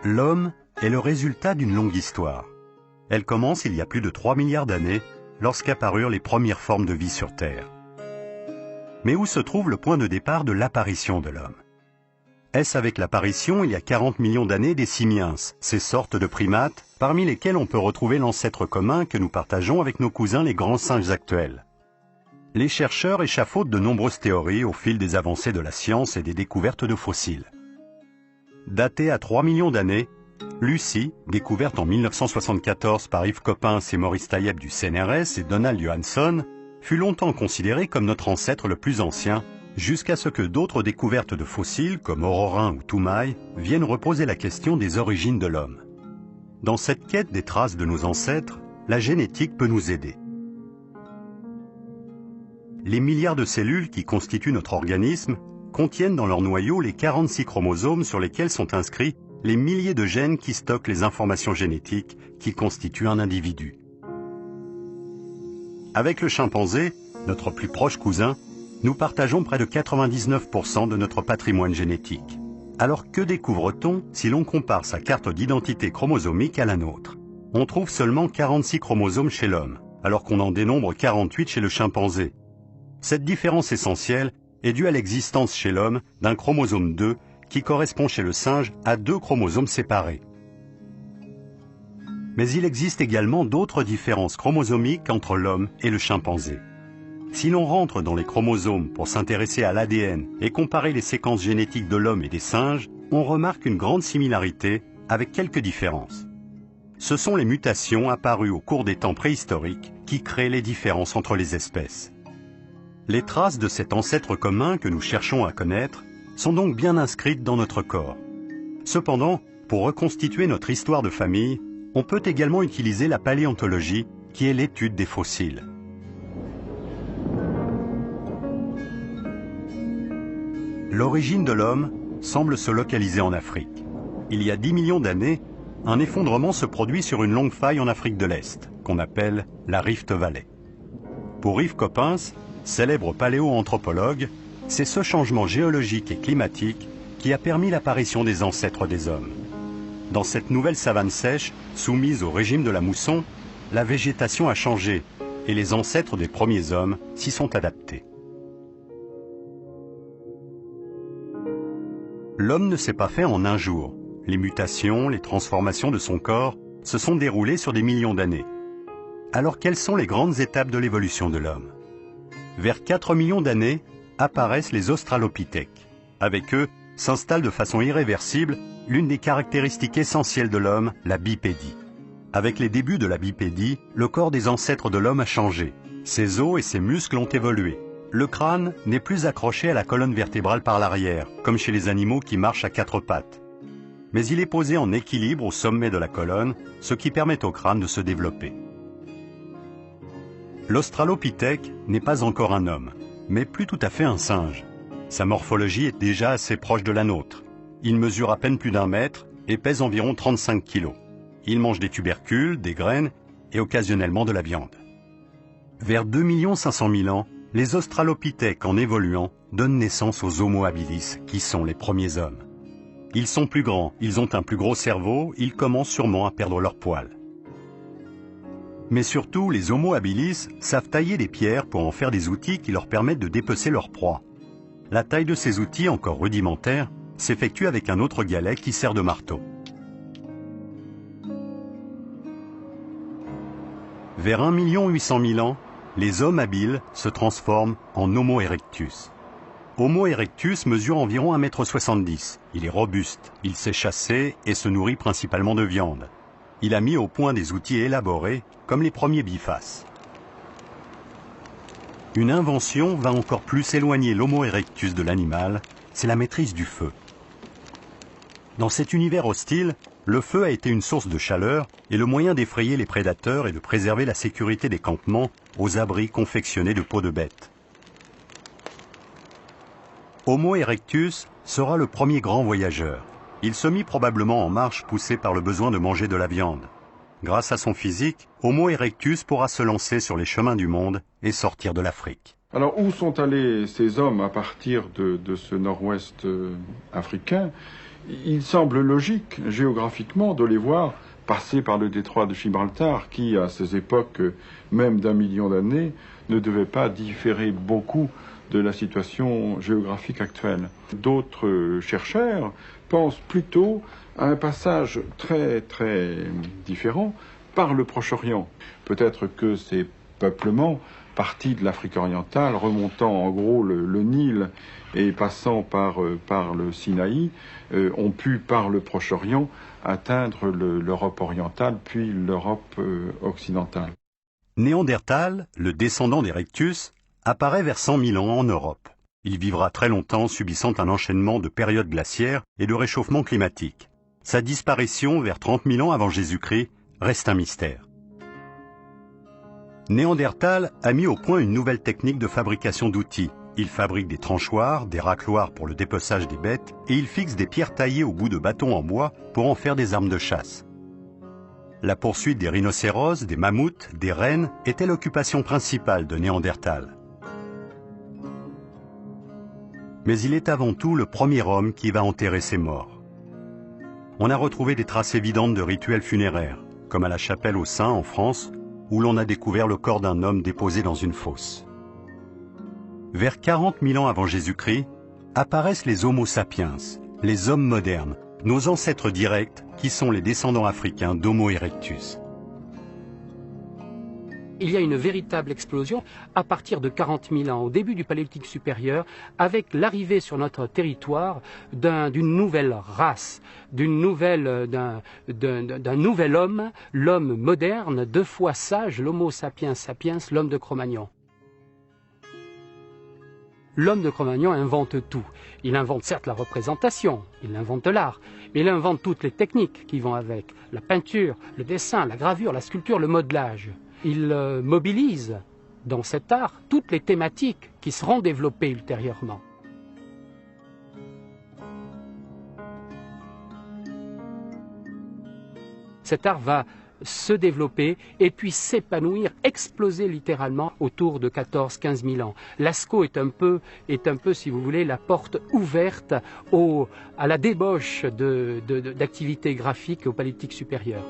L'homme est le résultat d'une longue histoire. Elle commence il y a plus de 3 milliards d'années, lorsqu'apparurent les premières formes de vie sur Terre. Mais où se trouve le point de départ de l'apparition de l'homme? Est-ce avec l'apparition, il y a 40 millions d'années, des simiens, ces sortes de primates, parmi lesquels on peut retrouver l'ancêtre commun que nous partageons avec nos cousins les grands singes actuels? Les chercheurs échafaudent de nombreuses théories au fil des avancées de la science et des découvertes de fossiles. Datée à 3 millions d'années, Lucie, découverte en 1974 par Yves Coppens et Maurice Taïeb du CNRS et Donald Johansson, fut longtemps considérée comme notre ancêtre le plus ancien, jusqu'à ce que d'autres découvertes de fossiles, comme Aurorun ou Toumaï, viennent reposer la question des origines de l'homme. Dans cette quête des traces de nos ancêtres, la génétique peut nous aider. Les milliards de cellules qui constituent notre organisme contiennent dans leur noyau les 46 chromosomes sur lesquels sont inscrits les milliers de gènes qui stockent les informations génétiques qui constituent un individu. Avec le chimpanzé, notre plus proche cousin, nous partageons près de 99% de notre patrimoine génétique. Alors que découvre-t-on si l'on compare sa carte d'identité chromosomique à la nôtre? On trouve seulement 46 chromosomes chez l'homme, alors qu'on en dénombre 48 chez le chimpanzé. Cette différence essentielle est due à l'existence chez l'homme d'un chromosome 2 qui correspond chez le singe à 2 chromosomes séparés. Mais il existe également d'autres différences chromosomiques entre l'homme et le chimpanzé. Si l'on rentre dans les chromosomes pour s'intéresser à l'ADN et comparer les séquences génétiques de l'homme et des singes, on remarque une grande similarité avec quelques différences. Ce sont les mutations apparues au cours des temps préhistoriques qui créent les différences entre les espèces. Les traces de cet ancêtre commun que nous cherchons à connaître sont donc bien inscrites dans notre corps. Cependant, pour reconstituer notre histoire de famille, on peut également utiliser la paléontologie, qui est l'étude des fossiles. L'origine de l'homme semble se localiser en Afrique. Il y a 10 millions d'années, un effondrement se produit sur une longue faille en Afrique de l'Est, qu'on appelle la Rift Valley. Pour Yves Coppens, célèbre paléoanthropologue, c'est ce changement géologique et climatique qui a permis l'apparition des ancêtres des hommes. Dans cette nouvelle savane sèche, soumise au régime de la mousson, la végétation a changé et les ancêtres des premiers hommes s'y sont adaptés. L'homme ne s'est pas fait en un jour. Les mutations, les transformations de son corps se sont déroulées sur des millions d'années. Alors quelles sont les grandes étapes de l'évolution de l'homme? Vers 4 millions d'années apparaissent les australopithèques. Avec eux s'installe de façon irréversible l'une des caractéristiques essentielles de l'homme, la bipédie. Avec les débuts de la bipédie, le corps des ancêtres de l'homme a changé. Ses os et ses muscles ont évolué. Le crâne n'est plus accroché à la colonne vertébrale par l'arrière, comme chez les animaux qui marchent à 4 pattes. Mais il est posé en équilibre au sommet de la colonne, ce qui permet au crâne de se développer. L'australopithèque n'est pas encore un homme, mais plus tout à fait un singe. Sa morphologie est déjà assez proche de la nôtre. Il mesure à peine plus d'1 mètre et pèse environ 35 kg. Il mange des tubercules, des graines et occasionnellement de la viande. Vers 2 500 000 ans, les australopithèques, en évoluant, donnent naissance aux Homo habilis, qui sont les premiers hommes. Ils sont plus grands, ils ont un plus gros cerveau, ils commencent sûrement à perdre leurs poils. Mais surtout, les Homo habilis savent tailler des pierres pour en faire des outils qui leur permettent de dépecer leur proie. La taille de ces outils, encore rudimentaires, s'effectue avec un autre galet qui sert de marteau. Vers 1 800 000 ans, les hommes habiles se transforment en Homo erectus. Homo erectus mesure environ 1,70 m. Il est robuste, il sait chasser et se nourrit principalement de viande. Il a mis au point des outils élaborés, comme les premiers bifaces. Une invention va encore plus éloigner l'Homo erectus de l'animal, c'est la maîtrise du feu. Dans cet univers hostile, le feu a été une source de chaleur et le moyen d'effrayer les prédateurs et de préserver la sécurité des campements aux abris confectionnés de peaux de bêtes. Homo erectus sera le premier grand voyageur. Il se mit probablement en marche poussé par le besoin de manger de la viande. Grâce à son physique, Homo erectus pourra se lancer sur les chemins du monde et sortir de l'Afrique. Alors, où sont allés ces hommes à partir de ce nord-ouest africain? Il semble logique, géographiquement, de les voir passer par le détroit de Gibraltar, qui, à ces époques, même d'1 million d'années, ne devait pas différer beaucoup de la situation géographique actuelle. D'autres chercheurs pensent plutôt à un passage très, très différent par le Proche-Orient. Peut-être que ces peuplements partis de l'Afrique orientale, remontant en gros le Nil et passant par le Sinaï, ont pu, par le Proche-Orient, atteindre l'Europe orientale, puis l'Europe occidentale. Néandertal, le descendant d'Erectus, apparaît vers 100 000 ans en Europe. Il vivra très longtemps subissant un enchaînement de périodes glaciaires et de réchauffement climatique. Sa disparition vers 30 000 ans avant Jésus-Christ reste un mystère. Néandertal a mis au point une nouvelle technique de fabrication d'outils. Il fabrique des tranchoirs, des racloirs pour le dépeçage des bêtes et il fixe des pierres taillées au bout de bâtons en bois pour en faire des armes de chasse. La poursuite des rhinocéros, des mammouths, des rennes était l'occupation principale de Néandertal. Mais il est avant tout le premier homme qui va enterrer ses morts. On a retrouvé des traces évidentes de rituels funéraires, comme à la chapelle aux Saints en France, où l'on a découvert le corps d'un homme déposé dans une fosse. Vers 40 000 ans avant Jésus-Christ, apparaissent les Homo sapiens, les hommes modernes, nos ancêtres directs qui sont les descendants africains d'Homo erectus. Il y a une véritable explosion à partir de 40 000 ans, au début du Paléolithique supérieur, avec l'arrivée sur notre territoire d'une nouvelle race, d'un nouvel homme, l'homme moderne, 2 fois sage, l'Homo sapiens sapiens, l'homme de Cro-Magnon. L'homme de Cro-Magnon invente tout. Il invente certes la représentation, il invente l'art, mais il invente toutes les techniques qui vont avec, la peinture, le dessin, la gravure, la sculpture, le modelage. Il mobilise dans cet art toutes les thématiques qui seront développées ultérieurement. Cet art va se développer et puis s'épanouir, exploser littéralement autour de 14-15 000 ans. Lascaux est un peu, si vous voulez, la porte ouverte à la débauche d'activités graphiques au Paléolithique supérieur.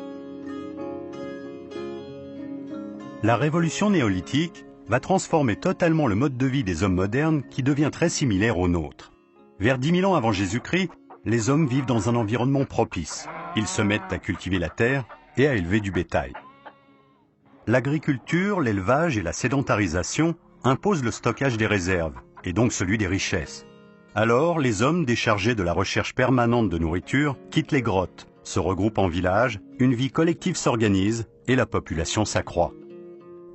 La révolution néolithique va transformer totalement le mode de vie des hommes modernes qui devient très similaire au nôtre. Vers 10 000 ans avant Jésus-Christ, les hommes vivent dans un environnement propice. Ils se mettent à cultiver la terre et à élever du bétail. L'agriculture, l'élevage et la sédentarisation imposent le stockage des réserves, et donc celui des richesses. Alors, les hommes déchargés de la recherche permanente de nourriture quittent les grottes, se regroupent en villages, une vie collective s'organise et la population s'accroît.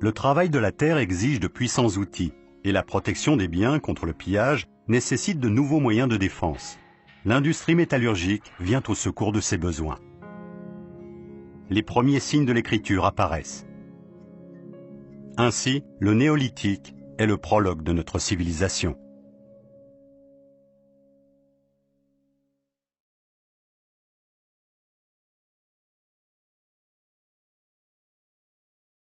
Le travail de la terre exige de puissants outils, et la protection des biens contre le pillage nécessite de nouveaux moyens de défense. L'industrie métallurgique vient au secours de ces besoins. Les premiers signes de l'écriture apparaissent. Ainsi, le néolithique est le prologue de notre civilisation.